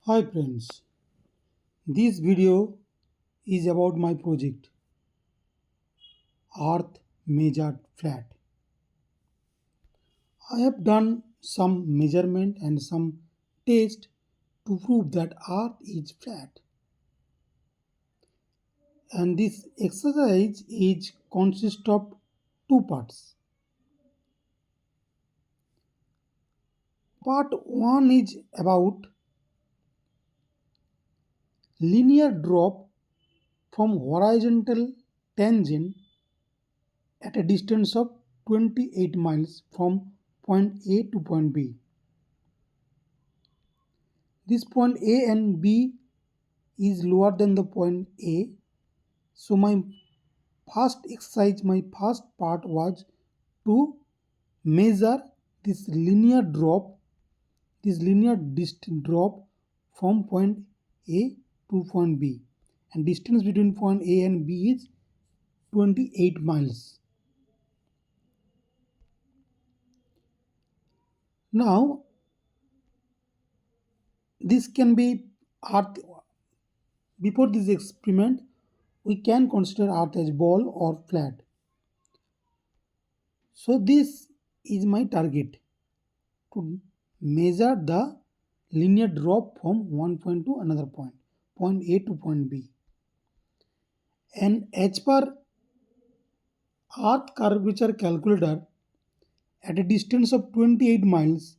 Hi friends, this video is about my project Earth Measured Flat. I have done some measurement and some test to prove that Earth is flat. And this exercise is consists of two parts. Part 1 is about linear drop from horizontal tangent at a distance of 28 miles from point A to point B. This point A and B is lower than the point A. So my first exercise, my first part was to measure this linear drop, this linear drop from point A to point B. And distance between point A and B is 28 miles. Now this can be earth. Before this experiment, we can consider earth as ball or flat. So this is my target to measure the linear drop from one point to another point A to point B. And as per Earth curvature calculator, at a distance of 28 miles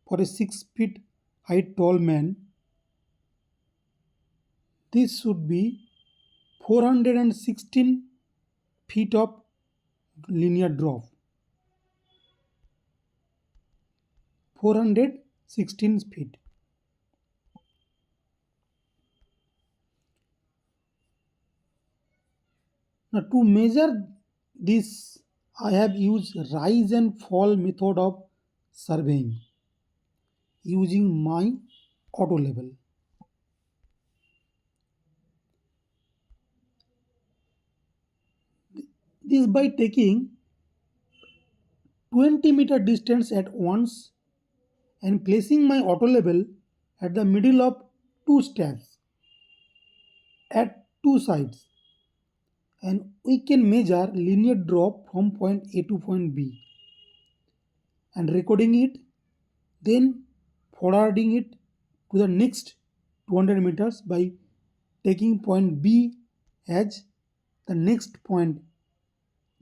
for a 6 feet height tall man, this should be 416 feet of linear drop. 416 feet. Now to measure this, I have used rise and fall method of surveying using my auto level. This by taking 20-meter distance at once and placing my auto level at the middle of two steps at two sides, and we can measure linear drop from point A to point B and recording it, then forwarding it to the next 200 meters by taking point B as the next point,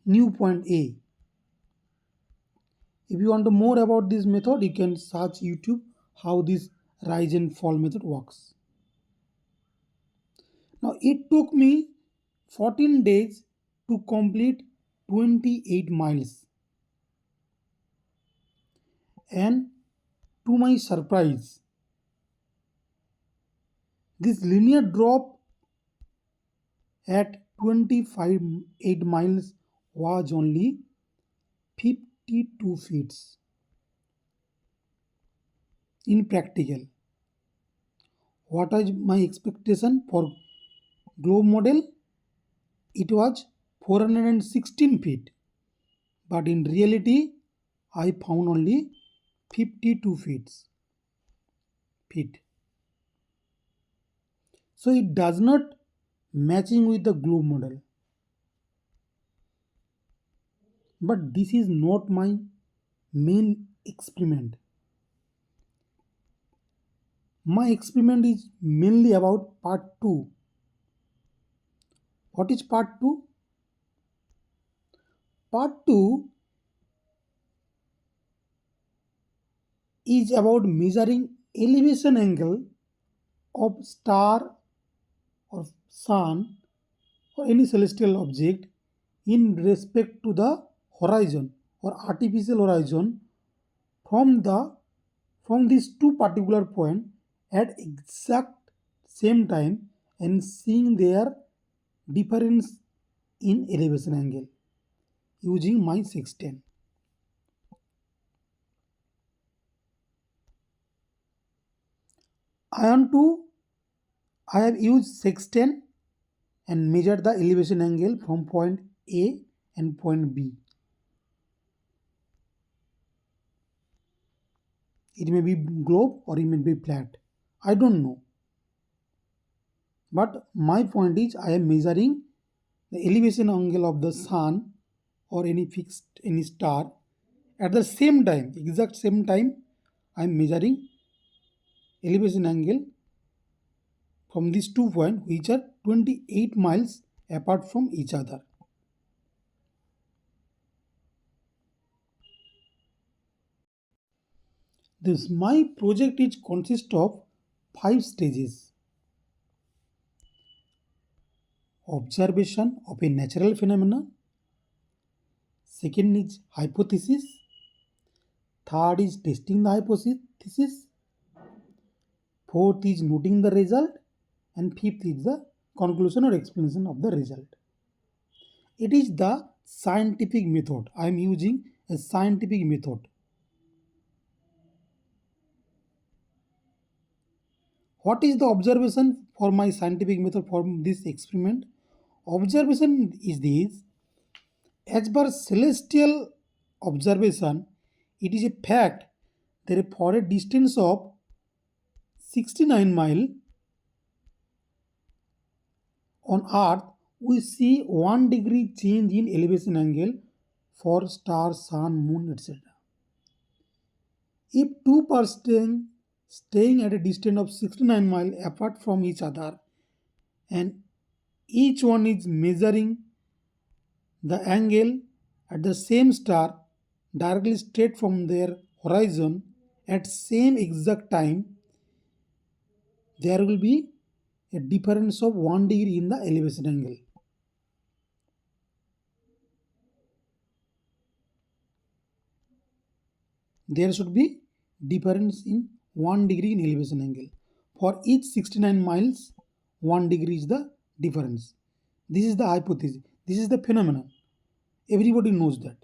new point A. If you want to more about this method, you can search YouTube how this rise and fall method works. Now it took me 14 days to complete 28 miles, and to my surprise, this linear drop at 25 8 miles was only 52 feet. In practical, what was my expectation for globe model? It was 416 feet, but in reality I found only 52 feet. So it does not matching with the globe model. But this is not my main experiment. My experiment is mainly about part 2. What is part 2? Part 2 is about measuring elevation angle of star or sun or any celestial object in respect to the horizon or artificial horizon from these two particular point at exact same time and seeing their difference in elevation angle using my sextant. I have used sextant and measured the elevation angle from point A and point B. It may be globe or it may be flat. I don't know. But my point is I am measuring the elevation angle of the sun or any star at the same time, exact same time. I am measuring elevation angle from these 2 points which are 28 miles apart from each other. This my project is consist of 5 stages: observation of a natural phenomena, second is hypothesis, third is testing the hypothesis, fourth is noting the result, and fifth is the conclusion or explanation of the result. It is the scientific method. I am using a scientific method. What is the observation for my scientific method for this experiment? Observation is this: as per celestial observation, it is a fact that for a distance of 69 mile on Earth, we see 1 degree change in elevation angle for star, sun, moon, etc. If two persons staying at a distance of 69 miles apart from each other and each one is measuring the angle at the same star directly straight from their horizon at same exact time, there will be a difference of 1 degree in the elevation angle. There should be difference in 1 degree in elevation angle. For each 69 miles, 1 degree is the difference. This is the hypothesis. This is the phenomenon. Everybody knows that.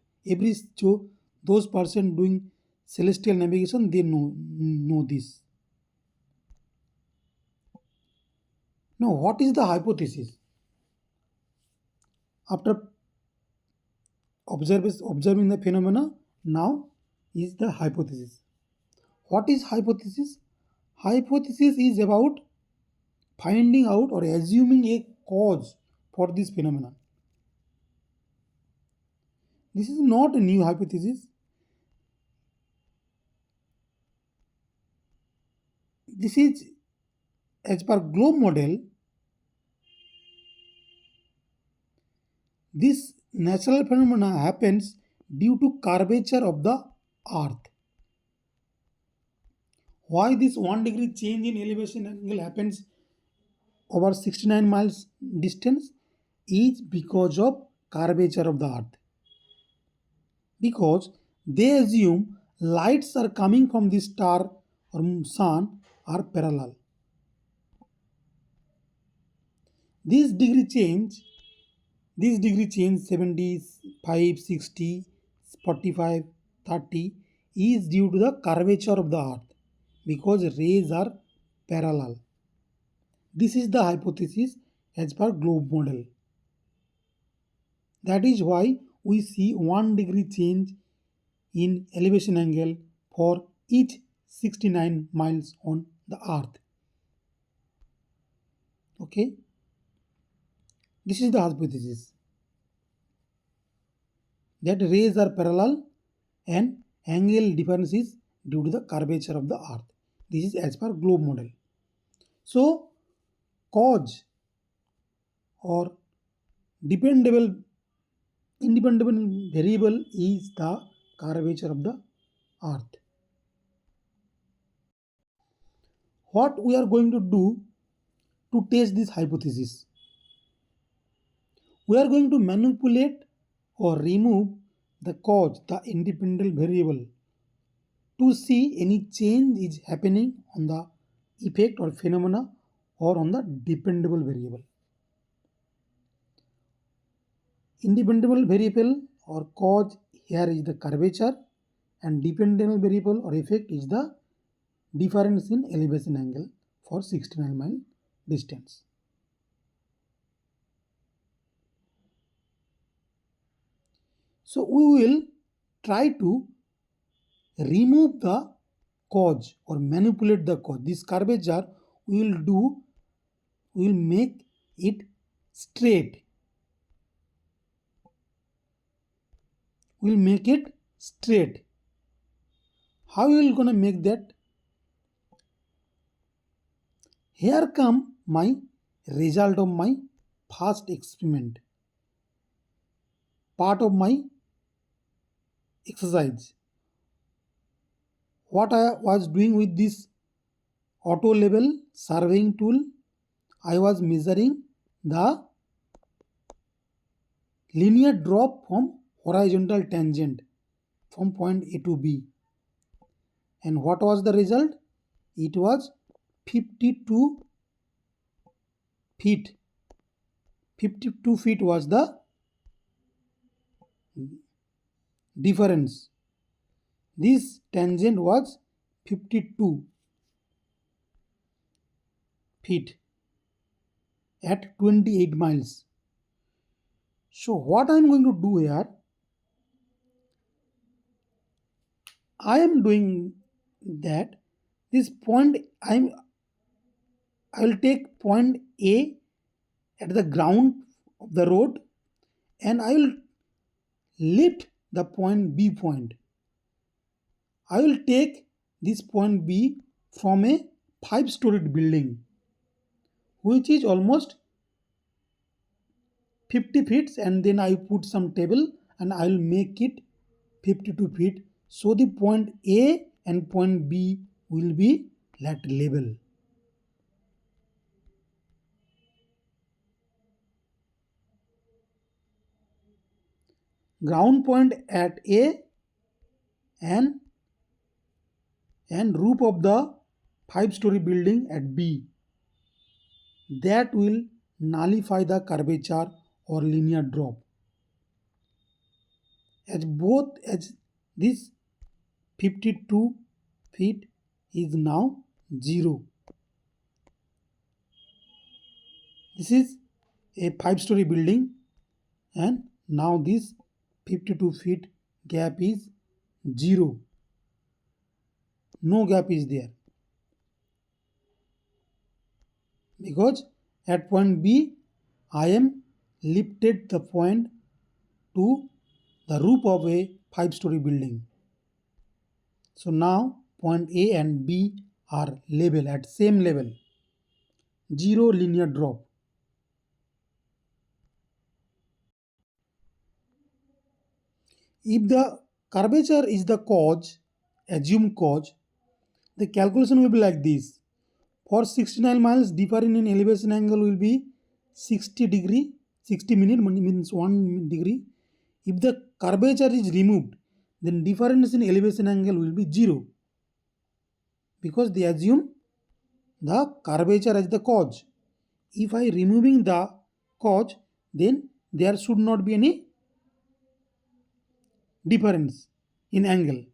Those person doing celestial navigation, they know this. Now, what is the hypothesis? After observing the phenomena, now is the hypothesis. What is hypothesis? Hypothesis is about finding out or assuming a cause for this phenomenon. This is not a new hypothesis. This is as per globe model. This natural phenomena happens due to curvature of the earth. Why this 1 degree change in elevation angle happens over 69 miles distance is because of curvature of the earth. Because they assume lights are coming from the star or sun are parallel. This degree change 75, 60, 45, 30 is due to the curvature of the earth because rays are parallel. This is the hypothesis as per globe model. That is why we see 1 degree change in elevation angle for each 69 miles on the earth. Okay, this is the hypothesis that rays are parallel and angle difference is due to the curvature of the earth. This is as per globe model. So cause or independent variable is the curvature of the earth. What we are going to do to test this hypothesis? We are going to manipulate or remove the cause, the independent variable, to see any change is happening on the effect or phenomena or on the dependable variable. Independent variable or cause here is the curvature and dependent variable or effect is the difference in elevation angle for 69 mile distance. So we will try to remove the cause or manipulate the cause. This curvature we will do we will make it straight. We will make it straight. How we will gonna make that? Here come my result of my first experiment. Part of my exercise. What I was doing with this auto level surveying tool, I was measuring the linear drop from horizontal tangent from point A to B. And what was the result? It was 52 feet. 52 feet was the difference. This tangent was 52 feet at 28 miles. So what I am going to do here, I am doing that this point I will take point A at the ground of the road and I will lift the point B point. I will take this point B from a 5-storied building which is almost 50 feet, and then I put some table and I will make it 52 feet. So the point A and point B will be at level. Ground point at A and roof of the 5-story building at B. That will nullify the curvature or linear drop. As this 52 feet is now 0. This is a 5-story building and now this 52 feet gap is 0. No gap is there because at point B I am lifted the point to the roof of a 5-story building. So now point A and B are level at same level. 0 linear drop. If the curvature is the cause, assumed cause, the calculation will be like this. For 69 miles, difference in elevation angle will be 60 degree, 60 minute means 1 degree. If the curvature is removed, then difference in elevation angle will be 0 because they assume the curvature as the cause. If I removing the cause, then there should not be any difference in angle.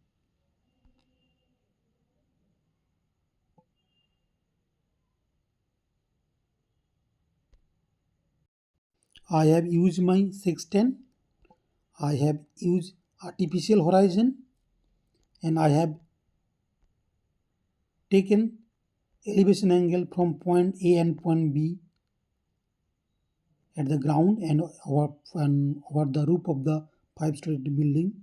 I have used my sextant, I have used artificial horizon, and I have taken elevation angle from point A and point B at the ground and over the roof of the 5-story building.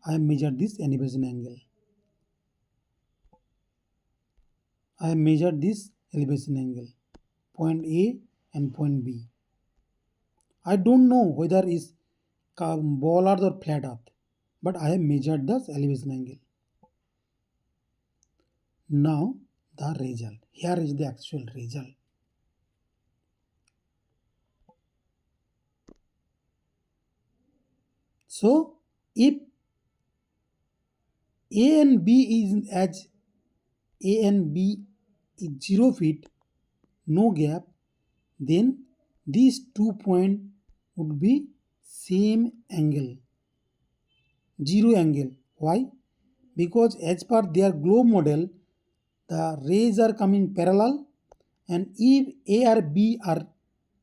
I have measured this elevation angle. I have measured this elevation angle, point A and point B. I don't know whether it's ball earth or flat earth, but I have measured this elevation angle. Now the result. Here is the actual result. So if A and B is as A and B is 0 feet, no gap, then these 2 points would be same angle, 0 angle. Why? Because as per their globe model, the rays are coming parallel, and if A or B are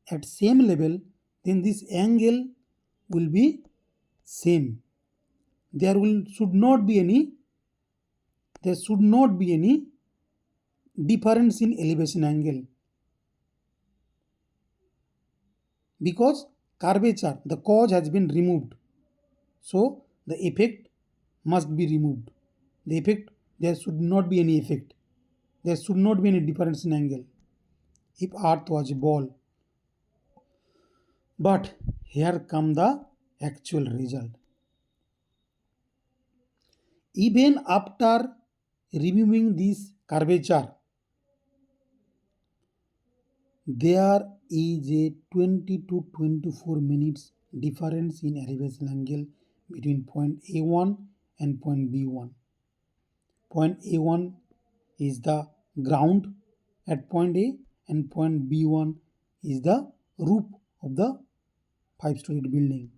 at same level, then this angle will be same. There should not be any difference in elevation angle. because curvature, the cause has been removed. So the effect must be removed. The effect, there should not be any effect. There should not be any difference in angle if earth was a ball. But here come the actual result. Even after removing this curvature, there is a 20 to 24 minutes difference in elevation angle between point A1 and point B1. Point A1 is the ground at point A and point B1 is the roof of the 5-story building.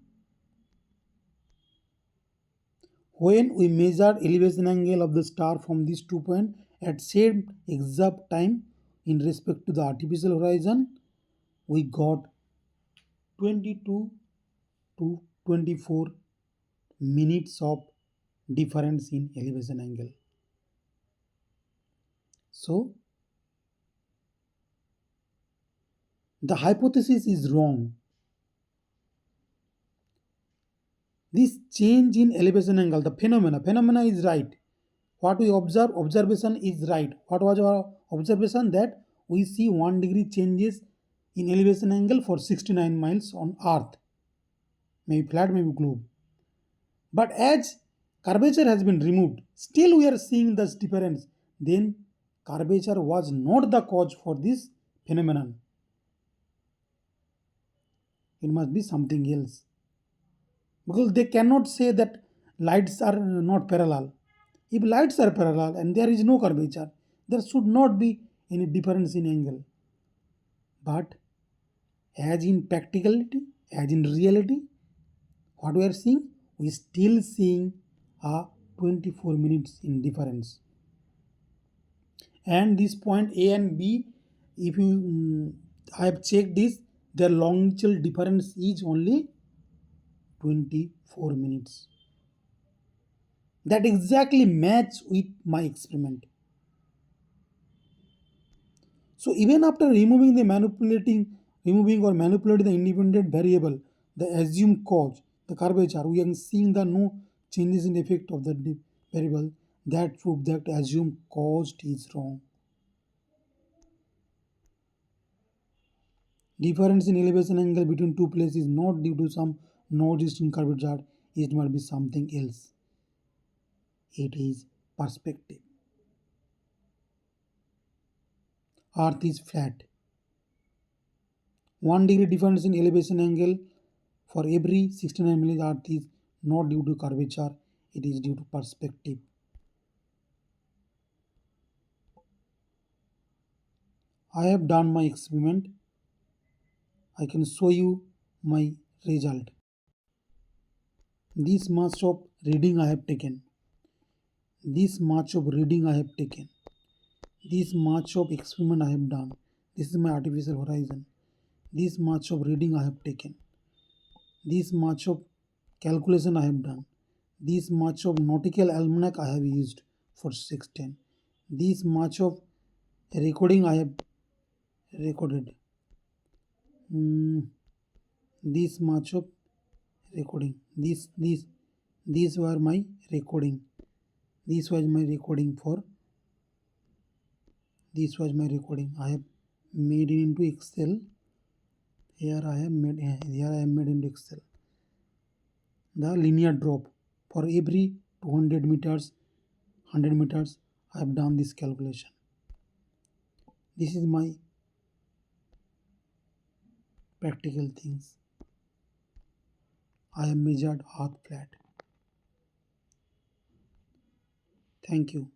When we measure elevation angle of the star from these 2 points at same exact time in respect to the artificial horizon, we got 22 to 24 minutes of difference in elevation angle. So the hypothesis is wrong. This change in elevation angle, the phenomena is right. What we observe, observation is right. What was our observation? That we see 1 degree changes in elevation angle for 69 miles on earth, maybe flat, maybe globe. But as curvature has been removed, still we are seeing this difference. Then curvature was not the cause for this phenomenon. It must be something else. Because they cannot say that lights are not parallel. If lights are parallel and there is no curvature, there should not be any difference in angle. But as in practicality, as in reality, what we are seeing, we still seeing a 24 minutes in difference. And this point A and B, if you I have checked this, their longitudinal difference is only 24 minutes. That exactly match with my experiment. So even after removing or manipulating the independent variable, the assumed cause, the curvature, we are seeing the no changes in effect of the variable. That proves that assumed cause is wrong. Difference in elevation angle between two places is not due to some non-existing curvature. It might be something else. It is perspective. Earth is flat. 1 degree difference in elevation angle for every 69 minutes Earth is not due to curvature, it is due to perspective. I have done my experiment. I can show you my result. This much of reading I have taken. This much of reading I have taken. This much of experiment I have done. This is my artificial horizon. This much of reading I have taken. This much of calculation I have done. This much of nautical almanac I have used for 610. This much of recording I have recorded. This much of recording. These were my recording. This was my recording for. This was my recording. I have made it into Excel. Here I have made into Excel. The linear drop for every 200 meters, 100 meters. I have done this calculation. This is my practical things. I have measured earth flat. Thank you.